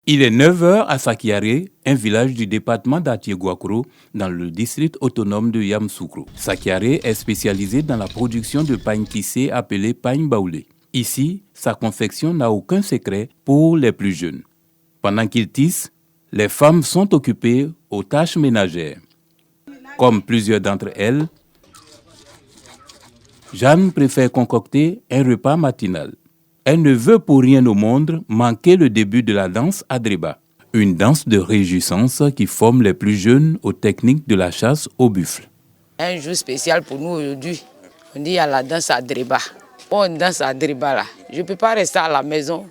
Il est 9 heures à Sakiaré, un village du département d'Atiéguakro, dans le district autonome de Yamoussoukro. Sakiaré est spécialisé dans la production de pagne tissé appelé pagne baoulé. Ici, sa confection n'a aucun secret pour les plus jeunes. Pendant qu'ils tissent, les femmes sont occupées aux tâches ménagères. Comme plusieurs d'entre elles, Jeanne préfère concocter un repas matinal. Elle ne veut pour rien au monde manquer le début de la danse Adreba, une danse de réjouissance qui forme les plus jeunes aux techniques de la chasse au buffle. Un jour spécial pour nous aujourd'hui, on dit à la danse Adreba. On danse Adreba là. Je ne peux pas rester à la maison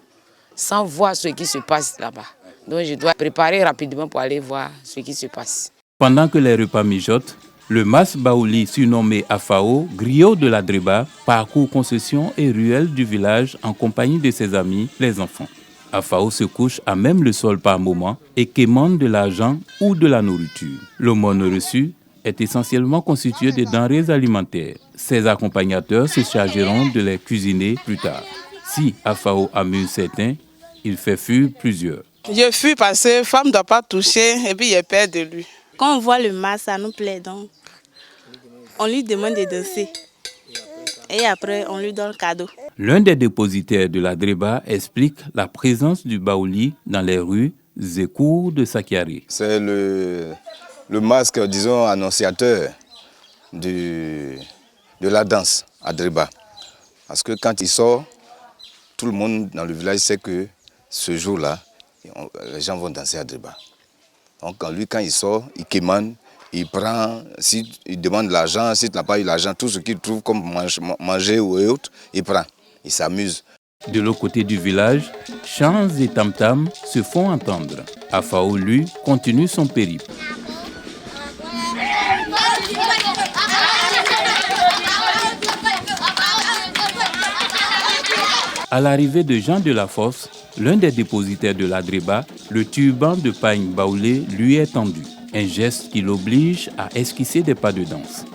sans voir ce qui se passe là-bas. Donc je dois préparer rapidement pour aller voir ce qui se passe. Pendant que les repas mijotent, le Mas Baouli, surnommé Afao, griot de l'Adreba, parcourt concessions et ruelles du village en compagnie de ses amis, les enfants. Afao se couche à même le sol par moments et quémande de l'argent ou de la nourriture. L'aumône reçue est essentiellement constituée de denrées alimentaires. Ses accompagnateurs se chargeront de les cuisiner plus tard. Si Afao amuse certains, il fait fuir plusieurs. Je fuis parce que la femme ne doit pas toucher et puis il est peur de lui. Quand on voit le mas, ça nous plaît donc. On lui demande de danser. Et après, on lui donne le cadeau. L'un des dépositaires de l'Adreba explique la présence du baouli dans les rues et cours de Sakiaré. C'est le masque, disons, annonciateur de la danse Adreba. Parce que quand il sort, tout le monde dans le village sait que ce jour-là, les gens vont danser Adreba. Donc lui, quand il sort, il quémande, il prend, s'il demande de l'argent, s'il n'a pas eu l'argent, tout ce qu'il trouve comme manger ou autre, il prend, il s'amuse. De l'autre côté du village, chants et tam-tam se font entendre. Afao, lui, continue son périple. À l'arrivée de Jean de la Fosse, l'un des dépositaires de l'Adreba, le turban de pagne baoulé lui est tendu, un geste qui l'oblige à esquisser des pas de danse.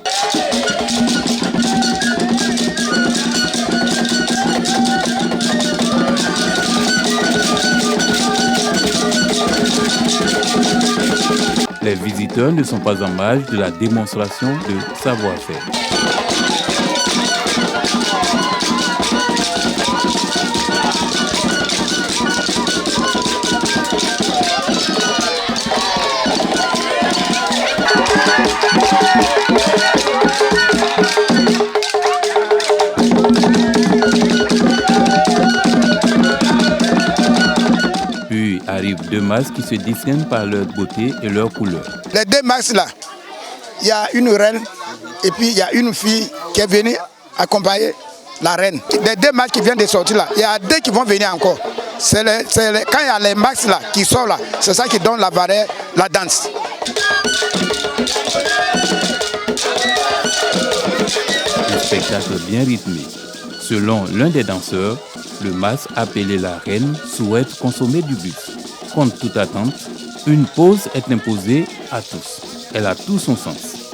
Les visiteurs ne sont pas en marge de la démonstration de savoir-faire. Puis arrivent deux masques qui se distinguent par leur beauté et leur couleur. Les deux masques là, il y a une reine et puis il y a une fille qui est venue accompagner la reine. Les deux masques qui viennent de sortir là, il y a deux qui vont venir encore. Quand il y a les masques là qui sortent là, c'est ça qui donne la valeur, la danse. Un spectacle bien rythmé. Selon l'un des danseurs, le mas appelé la reine souhaite consommer du buffle. Contre toute attente, une pause est imposée à tous. Elle a tout son sens.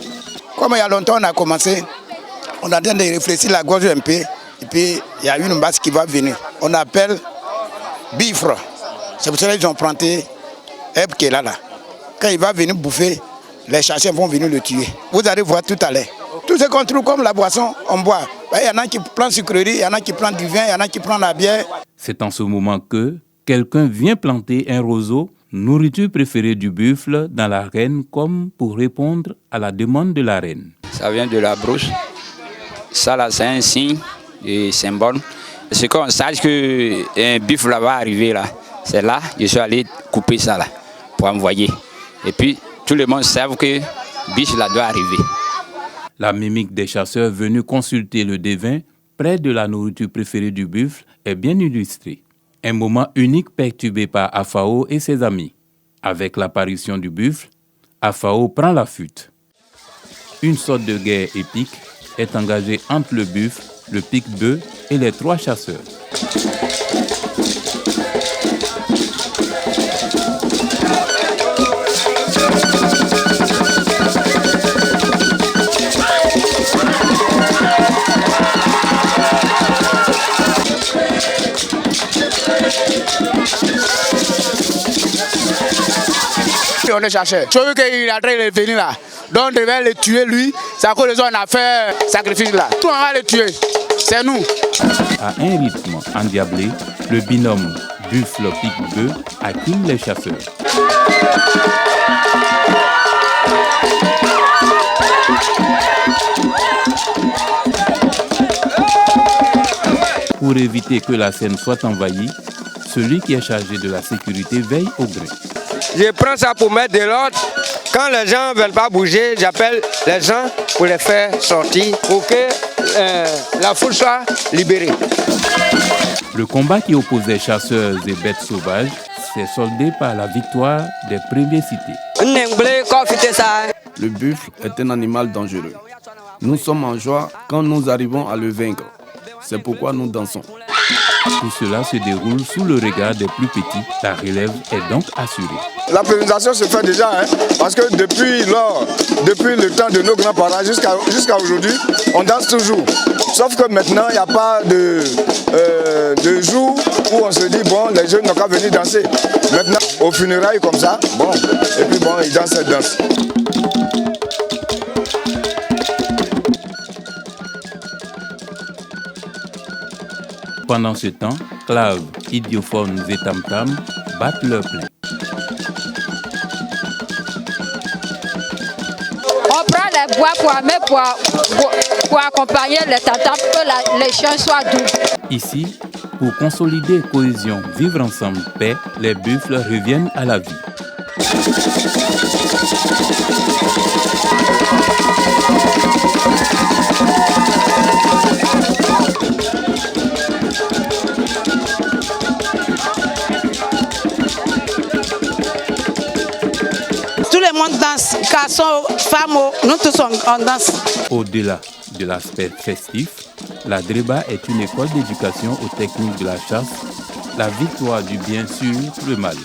Comme il y a longtemps on a commencé, on est en train de réfléchir la gorge un peu, et puis il y a une masse qui va venir. On appelle bifre. C'est pour ça qu'ils ont planté Eb qui est là. Quand il va venir bouffer, les chasseurs vont venir le tuer. Vous allez voir tout à l'heure. Tout ce qu'on trouve comme la boisson, on boit. Il y en a qui prennent sucrerie, il y en a qui prennent du vin, il y en a qui prennent la bière. C'est en ce moment que quelqu'un vient planter un roseau, nourriture préférée du buffle, dans l'arène comme pour répondre à la demande de la reine. Ça vient de la broche. Ça là, c'est un signe et symbole. C'est qu'on sache qu'un buffle là va arriver là. C'est là, je suis allé couper ça là pour envoyer. Et puis, tout le monde sait que le buffle là doit arriver. La mimique des chasseurs venus consulter le devin près de la nourriture préférée du buffle est bien illustrée. Un moment unique perturbé par Afao et ses amis. Avec l'apparition du buffle, Afao prend la fuite. Une sorte de guerre épique est engagée entre le buffle, le pique-bœuf et les trois chasseurs. on est chercheur. Je veux qu'il est en train de venir là. Donc on devait le tuer lui. C'est à cause de ça qu'on a fait sacrifice là. Tout on va le tuer. C'est nous. À un rythme endiablé, le binôme buffle-pique-bœuf accule les chasseurs. Pour éviter que la scène soit envahie, celui qui est chargé de la sécurité veille au gré. Je prends ça pour mettre de l'ordre. Quand les gens ne veulent pas bouger, j'appelle les gens pour les faire sortir pour que la foule soit libérée. Le combat qui opposait chasseurs et bêtes sauvages s'est soldé par la victoire des premiers cités. Le buffle est un animal dangereux. Nous sommes en joie quand nous arrivons à le vaincre. C'est pourquoi nous dansons. Tout cela se déroule sous le regard des plus petits. La relève est donc assurée. La pérennisation se fait déjà, parce que depuis le temps de nos grands-parents jusqu'à aujourd'hui, on danse toujours. Sauf que maintenant, il n'y a pas de jour où on se dit, bon, les jeunes n'ont qu'à venir danser. Maintenant, aux funérailles comme ça, bon, et puis bon, ils dansent cette danse. Pendant ce temps, claves, idiophones et tam-tams battent leur plein. On prend les bois pour accompagner les tam-tams pour que les chants soient doux. Ici, pour consolider cohésion, vivre ensemble, paix, les buffles reviennent à la vie. Tout le monde danse, garçons, femmes, nous tous on danse. Au-delà de l'aspect festif, la Dreba est une école d'éducation aux techniques de la chasse, la victoire du bien sur le mal.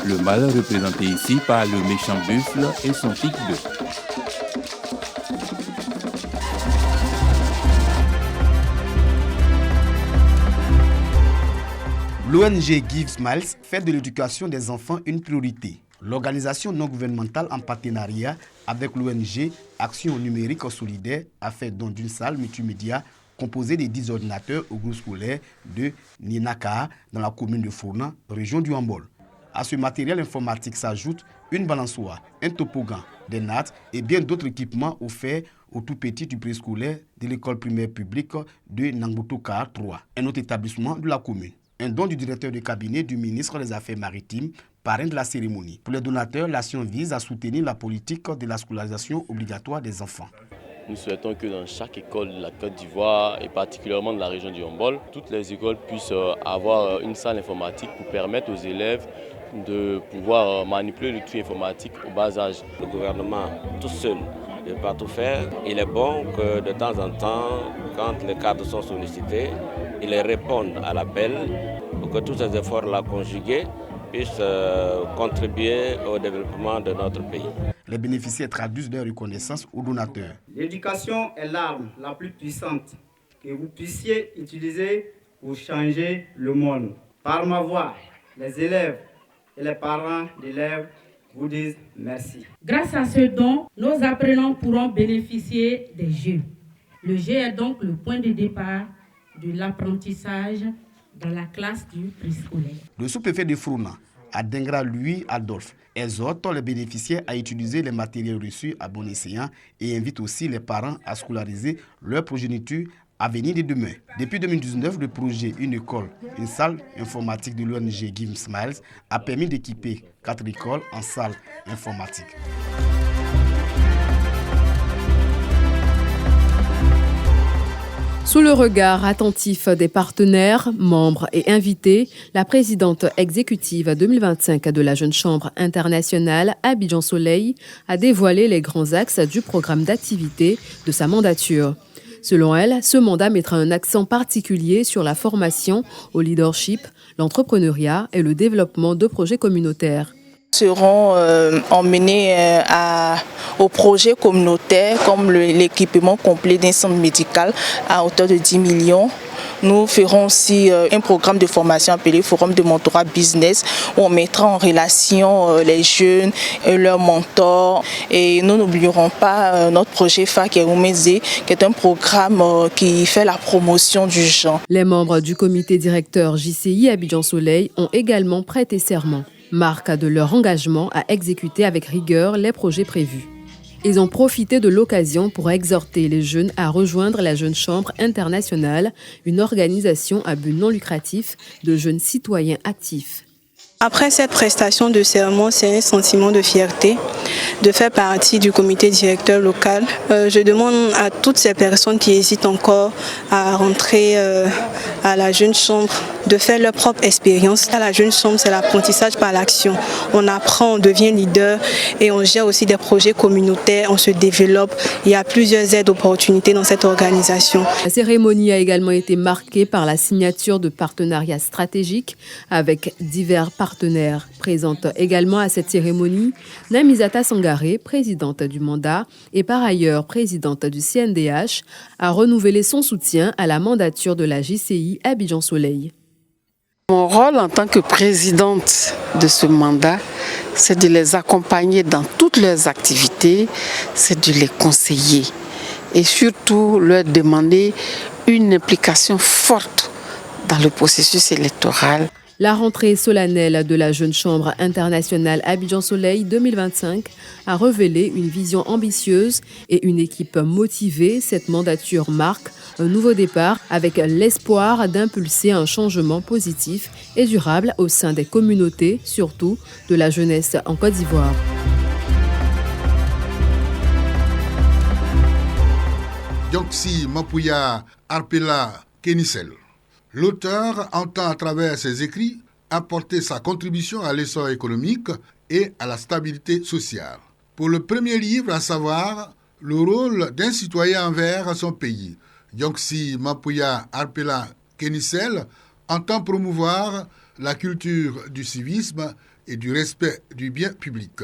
Le mal représenté ici par le méchant buffle et son pique-bœuf. L'ONG Give Smiles fait de l'éducation des enfants une priorité. L'organisation non gouvernementale en partenariat avec l'ONG Action numérique solidaire a fait don d'une salle multimédia composée de 10 ordinateurs au groupe scolaire de Ninaka dans la commune de Fournan, région du Hambol. À ce matériel informatique s'ajoute une balançoire, un topogam, des nattes et bien d'autres équipements offerts aux tout petits du préscolaire de l'école primaire publique de Nangbotoka 3, un autre établissement de la commune. Un don du directeur de cabinet du ministre des Affaires maritimes, parrain de la cérémonie. Pour les donateurs, l'action vise à soutenir la politique de la scolarisation obligatoire des enfants. Nous souhaitons que dans chaque école de la Côte d'Ivoire et particulièrement de la région du Hambol, toutes les écoles puissent avoir une salle informatique pour permettre aux élèves de pouvoir manipuler l'outil informatique au bas âge. Le gouvernement tout seul ne peut pas tout faire. Il est bon que de temps en temps, quand les cadres sont sollicités, ils répondent à l'appel pour que tous ces efforts-là conjugués puissent contribuer au développement de notre pays. Les bénéficiaires traduisent leur reconnaissance aux donateurs. L'éducation est l'arme la plus puissante que vous puissiez utiliser pour changer le monde. Par ma voix, les élèves et les parents d'élèves vous disent merci. Grâce à ce don, nos apprenants pourront bénéficier des jeux. Le jeu est donc le point de départ de l'apprentissage dans la classe du préscolaire. Le sous-préfet de Fournan, Adengra Louis Adolphe, exhorte les bénéficiaires à utiliser les matériels reçus à bon escient et invite aussi les parents à scolariser leur progéniture à venir de demain. Depuis 2019, le projet Une école, une salle informatique de l'ONG Give Smiles a permis d'équiper 4 écoles en salle informatique. Sous le regard attentif des partenaires, membres et invités, la présidente exécutive 2025 de la Jeune Chambre internationale, Abidjan Soleil, a dévoilé les grands axes du programme d'activité de sa mandature. Selon elle, ce mandat mettra un accent particulier sur la formation au leadership, l'entrepreneuriat et le développement de projets communautaires. Seront emmenés au projet communautaire comme l'équipement complet d'un centre médical à hauteur de 10 millions nous ferons aussi un programme de formation appelé Forum de mentorat business où on mettra en relation les jeunes et leurs mentors. Et nous n'oublierons pas notre projet phare qui est Oumezé, qui est un programme qui fait la promotion du genre. Les membres du comité directeur JCI Abidjan Soleil ont également prêté serment, marque de leur engagement à exécuter avec rigueur les projets prévus. Ils ont profité de l'occasion pour exhorter les jeunes à rejoindre la Jeune Chambre internationale, une organisation à but non lucratif de jeunes citoyens actifs. Après cette prestation de serment, c'est un sentiment de fierté de faire partie du comité directeur local. Je demande à toutes ces personnes qui hésitent encore à rentrer à la Jeune Chambre de faire leur propre expérience. À la Jeune Chambre, c'est l'apprentissage par l'action. On apprend, on devient leader et on gère aussi des projets communautaires, on se développe. Il y a plusieurs aides opportunités dans cette organisation. La cérémonie a également été marquée par la signature de partenariats stratégiques avec divers partenaires. Présente également à cette cérémonie, Namizata Sangaré, présidente du mandat et par ailleurs présidente du CNDH, a renouvelé son soutien à la mandature de la JCI Abidjan Soleil. Mon rôle en tant que présidente de ce mandat, c'est de les accompagner dans toutes leurs activités, c'est de les conseiller et surtout leur demander une implication forte dans le processus électoral. La rentrée solennelle de la Jeune Chambre internationale Abidjan Soleil 2025 a révélé une vision ambitieuse et une équipe motivée. Cette mandature marque un nouveau départ avec l'espoir d'impulser un changement positif et durable au sein des communautés, surtout de la jeunesse en Côte d'Ivoire. Dioxy Mapouya Arpela Kénissel. L'auteur entend à travers ses écrits apporter sa contribution à l'essor économique et à la stabilité sociale. Pour le premier livre, à savoir le rôle d'un citoyen envers son pays, Dioxy Mapouya Arpela Kénissel entend promouvoir la culture du civisme et du respect du bien public,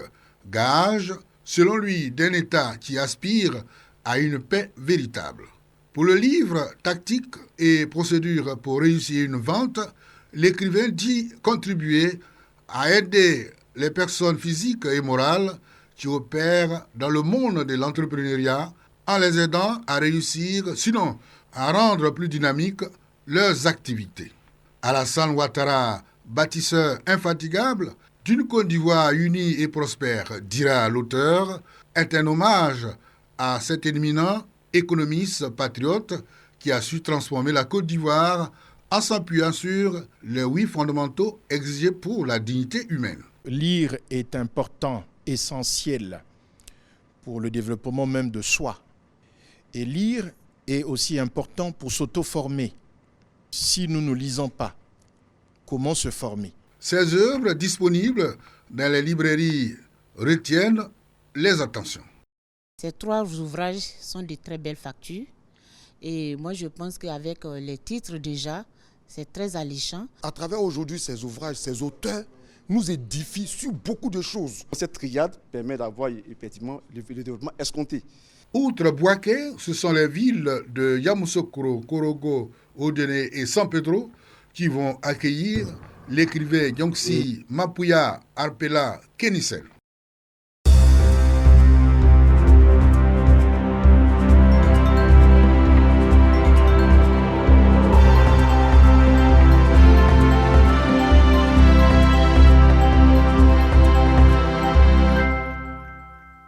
gage, selon lui, d'un État qui aspire à une paix véritable. Pour le livre « Tactiques et procédures pour réussir une vente », l'écrivain dit contribuer à aider les personnes physiques et morales qui opèrent dans le monde de l'entrepreneuriat en les aidant à réussir, sinon à rendre plus dynamiques leurs activités. Alassane Ouattara, bâtisseur infatigable d'une Côte d'Ivoire unie et prospère, dira l'auteur, est un hommage à cet éminent économiste patriote qui a su transformer la Côte d'Ivoire en s'appuyant sur les 8 fondamentaux exigés pour la dignité humaine. Lire est important, essentiel pour le développement même de soi. Et lire est aussi important pour s'auto-former. Si nous ne lisons pas, comment se former? Ces œuvres disponibles dans les librairies retiennent les attentions. Ces 3 ouvrages sont de très belles factures et moi je pense qu'avec les titres déjà, c'est très alléchant. À travers aujourd'hui ces ouvrages, ces auteurs nous édifient sur beaucoup de choses. Cette triade permet d'avoir effectivement le développement escompté. Outre Bouaké, ce sont les villes de Yamoussoukro, Korogo, Odené et San Pedro qui vont accueillir l'écrivain Dioxy Mapouya Arpela Kénissel.